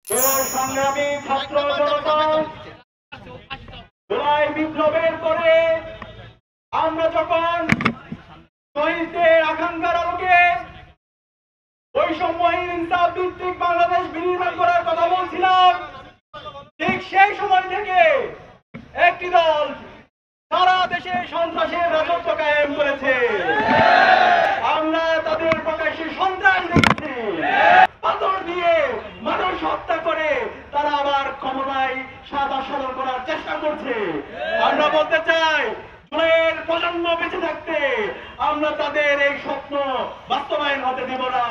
সংগ্রামী ছাত্র জনতা জুলাই বিপ্লবের পরে আমরা যখন শহীদদের আকাঙ্ক্ষার আলোকে বৈষম্যহীন ইনসাফ ভিত্তিক বাংলাদেশ বিনির্মাণ করার কথা বলছিলাম, ঠিক সেই সময় থেকে একটি দল সারা দেশে সন্ত্রাসের রাজত্ব কায়েম করেছে। আমরা তাদের প্রকাশ্যে সন্ত্রাস দেখেছি, পাথর দিয়ে মানুষ হত্যা করে তারা আবার ক্ষমতায় সাদা সদল করার চেষ্টা করছে। আমরা বলতে চাই, জুলাইয়ের প্রজন্ম বেঁচে থাকতে আমরা তাদের এই স্বপ্ন বাস্তবায়ন হতে দেব না।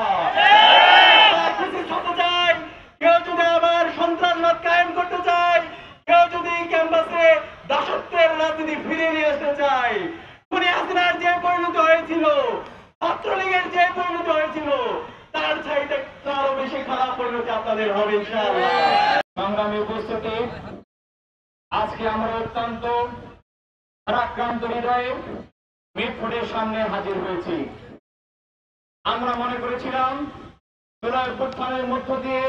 হতে চাই, কেউ যদি আবার সন্ত্রাসবাদ কায়েম করতে চায়, কেউ যদি ক্যাম্পাসে দাসত্বের রাজনীতি ফিরিয়ে নিয়ে আসতে চায়, খুনি হাসিনার যে পরিণতি হয়েছিল, ছাত্রলীগের যে পরিণতি হয়েছিল, তার চাইতে আরো বেশি খারাপ পরিণতি আপনাদের হবে ইনশাআল্লাহ। সংগ্রামী উপস্থিতি, আজকে আমরা অত্যন্ত ভারাক্রান্ত হৃদয়ে মিটফুটের সামনে হাজির হয়েছি। আমরা মনে করেছিলাম জুলাই অভ্যুত্থানের মধ্য দিয়ে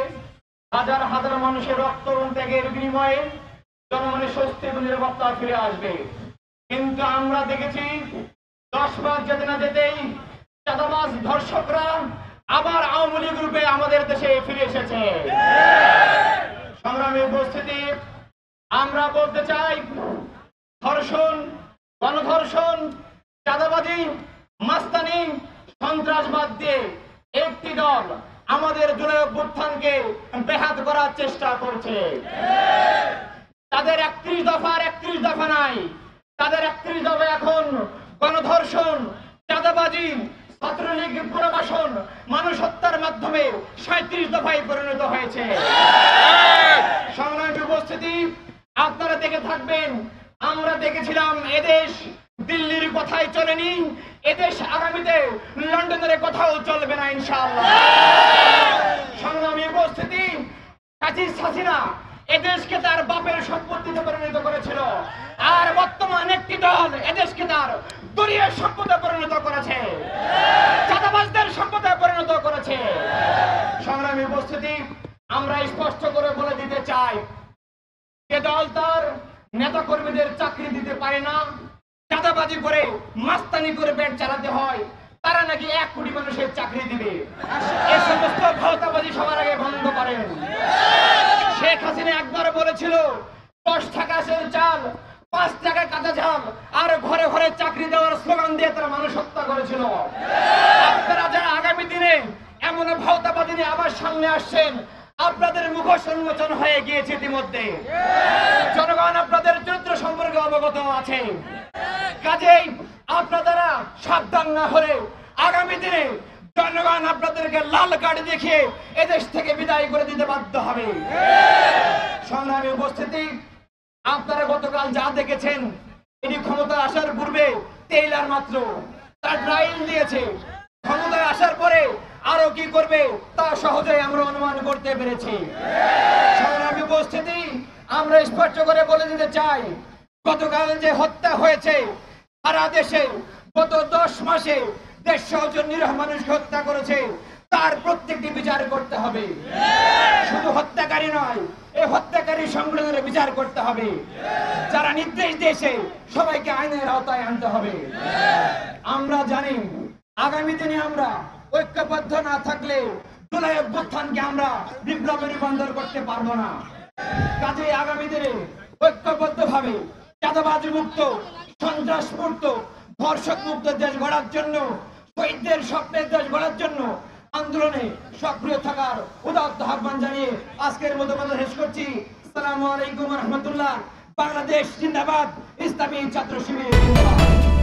হাজার হাজার মানুষের রক্ত এবং ত্যাগের বিনিময়ে জনগণের স্বস্তি এবং নিরাপত্তা ফিরে আসবে, কিন্তু আমরা দেখেছি 10 মাস যেতে না যেতেই চাঁদাবাজ ধর্ষকরা আবার আওয়ামী লীগ রূপে আমাদের দেশে ফিরে এসেছে। সংগ্রামী উপস্থিতি, আমরা বলতে চাই, ধর্ষণ, গণধর্ষণ, চাঁদাবাজি, মাস্তানি, সন্ত্রাসবাদ দিয়ে একটি দল আমাদের জুলাই অভ্যুত্থানকে ব্যাহত করার চেষ্টা করছে। তাদের 31 দফার 31 দফা নাই, তাদের 31 দফা এখন গণধর্ষণ, চাঁদাবাজি, ছাত্রলীগ পুনর্বাসন, মানুষ হত্যার মাধ্যমে 37 দফায় পরিণত হয়েছে। সংগ্রামী উপস্থিতি, আপনারা দেখে থাকবেন, আমরা দেখেছিলাম এদেশ দিল্লির কথাই চলেনি, এদেশ আগামীতে লন্ডনের কথাও চলবে না ইনশাআল্লাহ। সংগ্রামী উপস্থিতি, কাজী হাসিনা এদেশকে তার বাপের সম্পত্তিতে পরিণত করেছিল, আর বর্তমান একটি দল এদেশকে তার দলীয় সম্পদে পরিণত করেছে, চাঁদাবাজদের সম্পদে পরিণত করেছে। সংগ্রামী উপস্থিতি, আমরা স্পষ্ট করে বলে দিতে চাই, যে দল তার নেতা কর্মীদের চাকরি দিতে পারে না, চাঁদাবাজি করে মাস্তানি করে পেট চালাতে হয়, তারা নাকি 1 কোটি মানুষের চাকরি দিবে। এই সমস্ত ভাওতাবাজি সবার আগে বন্ধ করেন। শেখ হাসিনা একবার বলেছিল 10 টাকা চাল, 5 টাকা কাঁচা ঝাল, আর ঘরে ঘরে চাকরি দেওয়ার স্লোগান দিয়ে তারা মানুষ হত্যা করেছিল। আপনারা যারা আগামী দিনে এমন ভাওতাবাজি নিয়ে আবার সামনে আসছেন, আপনাদের মুখোশ উন্মোচন হয়ে গিয়েছে ইতিমধ্যে। জনগণ আপনাদের চরিত্র সম্পর্কে অবগত আছে, কাজেই আপনারা সাবধান না হলে আগামী দিনে জনগণ আপনাদেরকে লাল কার্ড দেখিয়ে এদেশ থেকে বিদায় করে দিতে বাধ্য হবে। সংগ্রামী উপস্থিতি, আপনারা গতকাল যা দেখেছেন, এটি ক্ষমতায় আসার পূর্বে টেইলার মাত্র, তার ট্রায়াল দিয়েছে। ক্ষমতায় আসার পরে আরো কি করবে তা সহজেই আমরা অনুমান করতে পেরেছি। সংগ্রামী উপস্থিতি, আমরা স্পষ্ট করে বলে দিতে চাই, গতকাল যে হত্যা হয়েছে সারা দেশে, গত 10 মাসে 150 জন নিরীহ মানুষকে হত্যা করেছে, তার প্রত্যেকটি বিচার করতে হবে। শুধু হত্যাকারী নয়, এই হত্যাকারী সংগঠনের বিচার করতে হবে। যারা নির্দেশ দিয়েছে সবাইকে আইনের আওতায় আনতে হবে। আমরা জানি আগামী দিনে আমরা ঐক্যবদ্ধ না থাকলে জুলাই অভ্যুত্থানকে আমরা বিপ্লবে রূপান্তর করতে পারবো না। কাজেই আগামী দিনে ঐক্যবদ্ধ ভাবে চাঁদাবাজি মুক্ত, সন্ত্রাস মুক্ত, ধর্ষক মুক্ত দেশ গড়ার জন্য, শহীদদের স্বপ্নের দেশ গড়ার জন্য আন্দোলনে সক্রিয় থাকার উদাত্ত আহ্বান জানিয়ে আজকের মতো কথা শেষ করছি। আসসালামু আলাইকুম ওয়া রাহমাতুল্লাহ। বাংলাদেশ জিন্দাবাদ, ইসলামী ছাত্র শিবির জিন্দাবাদ।